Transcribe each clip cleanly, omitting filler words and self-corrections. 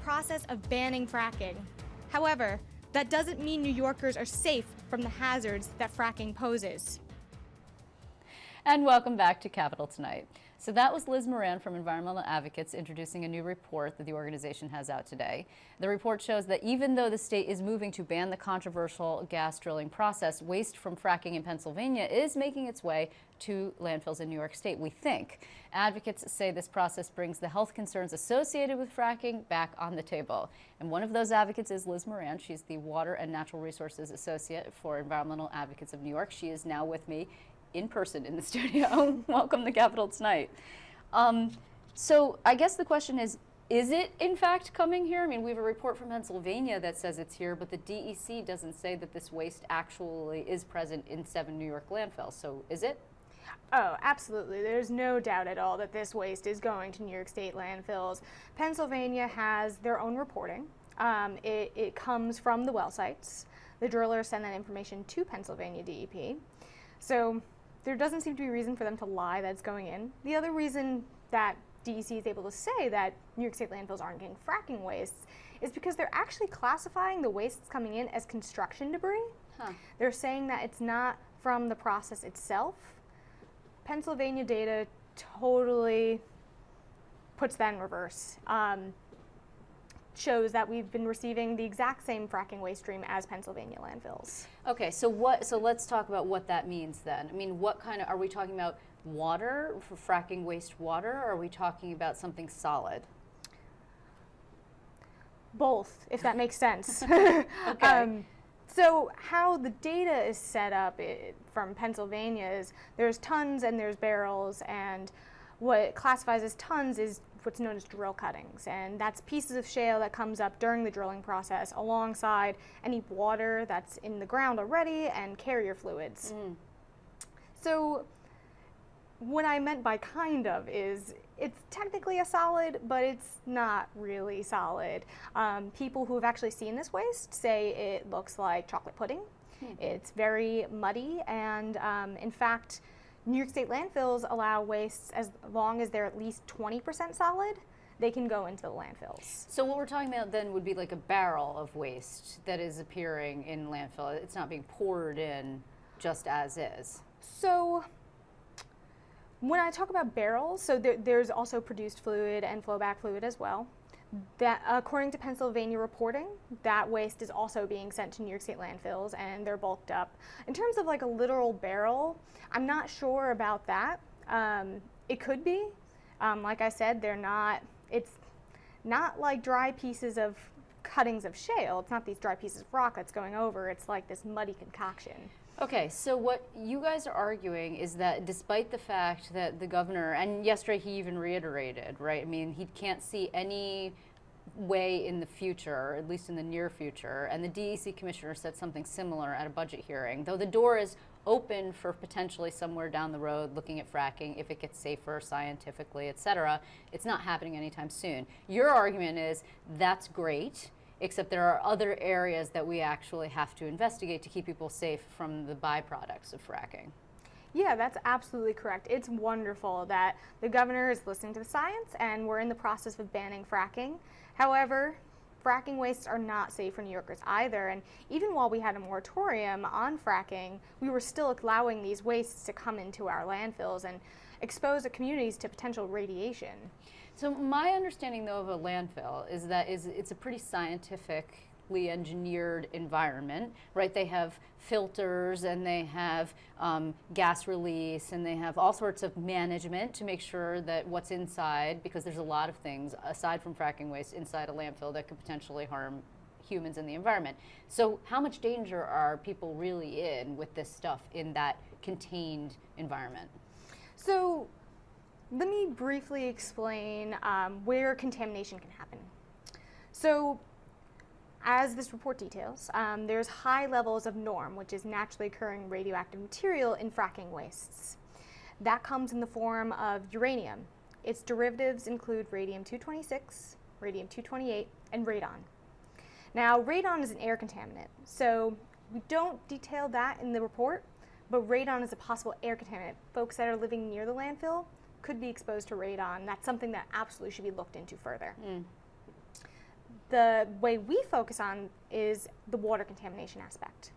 process of banning fracking. However, that doesn't mean New Yorkers are safe from the hazards that fracking poses. And welcome back to Capitol Tonight. So that was Liz Moran from Environmental Advocates introducing a new report that the organization has out today. The report shows that even though the state is moving to ban the controversial gas drilling process, waste from fracking in Pennsylvania is making its way to landfills in New York State, we think. Advocates say this process brings the health concerns associated with fracking back on the table. And one of those advocates is Liz Moran. She's the Water and Natural Resources Associate for Environmental Advocates of New York. She is now with me in person in the studio. Welcome to Capitol Tonight. So I guess the question is it in fact coming here? I mean, we have a report from Pennsylvania that says it's here, but the DEC doesn't say that this waste actually is present in 7 New York landfills. So is it? Oh, absolutely. There's no doubt at all that this waste is going to New York State landfills. Pennsylvania has their own reporting. It comes from the well sites. The drillers send that information to Pennsylvania DEP. So there doesn't seem to be a reason for them to lie that it's going in. The other reason that DEC is able to say that New York State landfills aren't getting fracking wastes is because they're actually classifying the waste that's coming in as construction debris. They're saying that it's not from the process itself. Pennsylvania data totally puts that in reverse. Shows that we've been receiving the exact same fracking waste stream as Pennsylvania landfills. Okay, so let's talk about what that means then. I mean, what kind of, are we talking about water for fracking wastewater, or are we talking about something solid? Both, if that makes sense. Okay. So how the data is set up from Pennsylvania is there's tons and there's barrels, and what classifies as tons is what's known as drill cuttings, and that's pieces of shale that comes up during the drilling process alongside any water that's in the ground already and carrier fluids. So what I meant by kind of is it's technically a solid, but it's not really solid. People who have actually seen this waste say it looks like chocolate pudding. It's very muddy, and in fact, New York State landfills allow wastes as long as they're at least 20% solid, they can go into the landfills. So what we're talking about then would be like a barrel of waste that is appearing in landfill. It's not being poured in just as is. So when I talk about barrels, so there's also produced fluid and flowback fluid as well. That, according to Pennsylvania reporting, that waste is also being sent to New York State landfills, and they're bulked up. In terms of like a literal barrel, I'm not sure about that. It could be. Like I said, it's not like dry pieces of cuttings of shale. It's not these dry pieces of rock that's going over. It's like this muddy concoction. Okay, so what you guys are arguing is that despite the fact that the governor, and yesterday he even reiterated, right? I mean, he can't see any way in the future, at least in the near future, and the DEC commissioner said something similar at a budget hearing, though the door is open for potentially somewhere down the road looking at fracking if it gets safer scientifically, et cetera. It's not happening anytime soon. Your argument is that's great, except there are other areas that we actually have to investigate to keep people safe from the byproducts of fracking. Yeah, that's absolutely correct. It's wonderful that the governor is listening to the science and we're in the process of banning fracking. However, fracking wastes are not safe for New Yorkers either, and even while we had a moratorium on fracking, we were still allowing these wastes to come into our landfills and expose the communities to potential radiation. So my understanding, though, of a landfill is that it's a pretty scientifically engineered environment, right? They have filters and they have gas release and they have all sorts of management to make sure that what's inside, because there's a lot of things aside from fracking waste inside a landfill that could potentially harm humans and the environment. So how much danger are people really in with this stuff in that contained environment? So let me briefly explain where contamination can happen. So as this report details, there's high levels of norm, which is naturally occurring radioactive material in fracking wastes. That comes in the form of uranium. Its derivatives include radium-226, radium-228, and radon. Now, radon is an air contaminant, so we don't detail that in the report, but radon is a possible air contaminant. Folks that are living near the landfill could be exposed to radon. That's something that absolutely should be looked into further. the way we focus on is the water contamination aspect.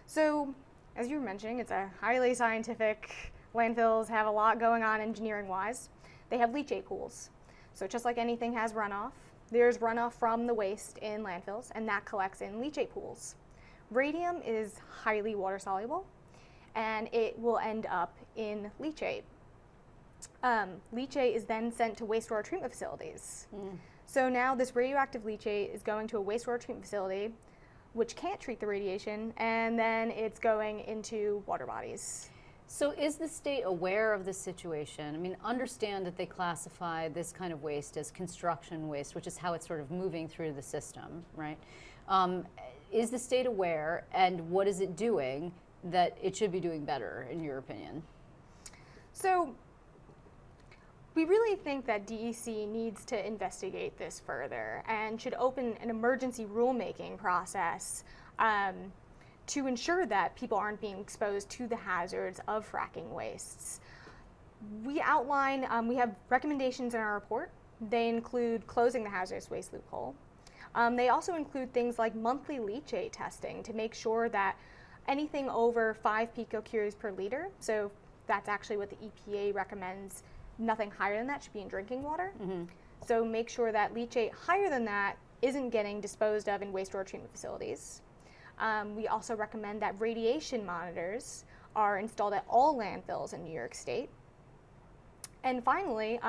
So, as you were mentioning, it's a highly scientific, landfills have a lot going on engineering-wise. They have leachate pools. So just like anything has runoff, there's runoff from the waste in landfills, and that collects in leachate pools. Radium is highly water-soluble, and it will end up in leachate. Leachate is then sent to wastewater treatment facilities. So now this radioactive leachate is going to a wastewater treatment facility, which can't treat the radiation, and then it's going into water bodies. So is the state aware of this situation? I mean, understand that they classify this kind of waste as construction waste, which is how it's sort of moving through the system, right? Is the state aware, and what is it doing that it should be doing better, in your opinion? So we really think that DEC needs to investigate this further and should open an emergency rulemaking process to ensure that people aren't being exposed to the hazards of fracking wastes. We outline, we have recommendations in our report. They include closing the hazardous waste loophole. They also include things like monthly leachate testing to make sure that anything over 5 picocuries per liter, so that's actually what the EPA recommends, nothing higher than that should be in drinking water. So make sure that leachate higher than that isn't getting disposed of in wastewater treatment facilities. We also recommend that radiation monitors are installed at all landfills in New York State. And finally,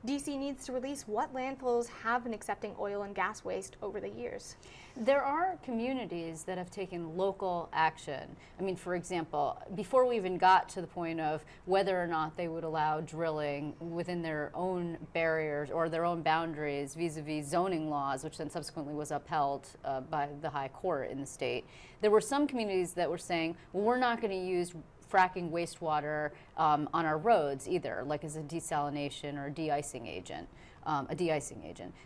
DC needs to release what landfills have been accepting oil and gas waste over the years. There are communities that have taken local action. I mean, for example, before we even got to the point of whether or not they would allow drilling within their own barriers or their own boundaries vis-a-vis zoning laws, which then subsequently was upheld by the high court in the state, there were some communities that were saying, well, we're not going to use fracking wastewater on our roads either, like as a desalination or a de-icing agent.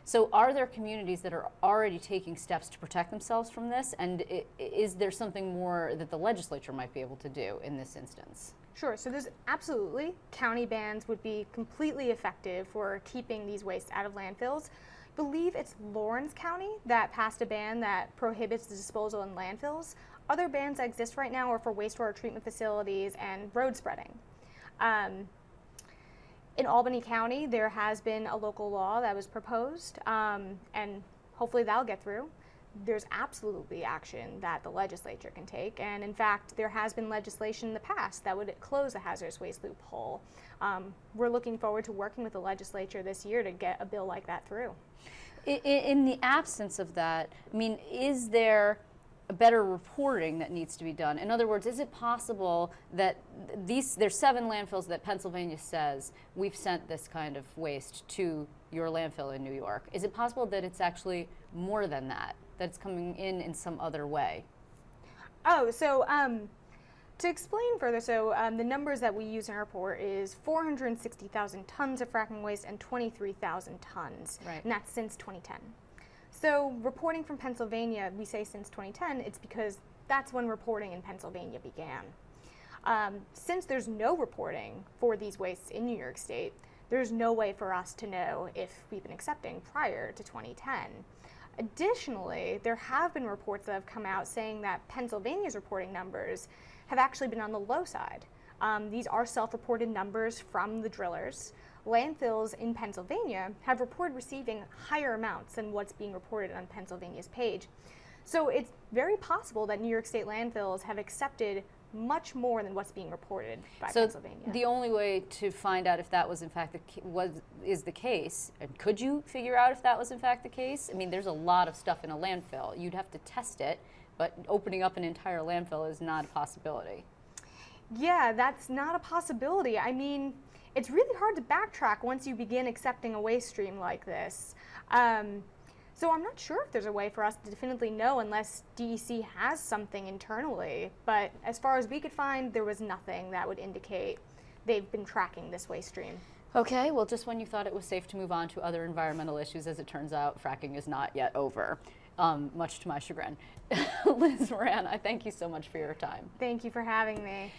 So are there communities that are already taking steps to protect themselves from this? And is there something more that the legislature might be able to do in this instance? Sure, so there's absolutely, county bans would be completely effective for keeping these wastes out of landfills. I believe it's Lawrence County that passed a ban that prohibits the disposal in landfills. Other bans that exist right now are for wastewater treatment facilities and road spreading. In Albany County, there has been a local law that was proposed, and hopefully that'll get through. There's absolutely action that the legislature can take, and in fact, there has been legislation in the past that would close the hazardous waste loophole. We're looking forward to working with the legislature this year to get a bill like that through. In the absence of that, I mean, is there a better reporting that needs to be done? In other words, is it possible that there's 7 landfills that Pennsylvania says we've sent this kind of waste to your landfill in New York? Is it possible that it's actually more than that it's coming in some other way? Oh, so to explain further, so the numbers that we use in our report is 460,000 tons of fracking waste and 23,000 tons, right. And that's since 2010. So reporting from Pennsylvania, we say since 2010, it's because that's when reporting in Pennsylvania began. Since there's no reporting for these wastes in New York State, there's no way for us to know if we've been accepting prior to 2010. Additionally, there have been reports that have come out saying that Pennsylvania's reporting numbers have actually been on the low side. These are self-reported numbers from the drillers. Landfills in Pennsylvania have reported receiving higher amounts than what's being reported on Pennsylvania's page. So it's very possible that New York State landfills have accepted much more than what's being reported by Pennsylvania. The only way to find out if that was in fact is the case, and could you figure out if that was in fact the case? I mean, there's a lot of stuff in a landfill. You'd have to test it, but opening up an entire landfill is not a possibility. Yeah, that's not a possibility. I mean, it's really hard to backtrack once you begin accepting a waste stream like this. So I'm not sure if there's a way for us to definitively know unless DEC has something internally. But as far as we could find, there was nothing that would indicate they've been tracking this waste stream. Okay, well, just when you thought it was safe to move on to other environmental issues, as it turns out, fracking is not yet over, much to my chagrin. Liz Moran, I thank you so much for your time. Thank you for having me.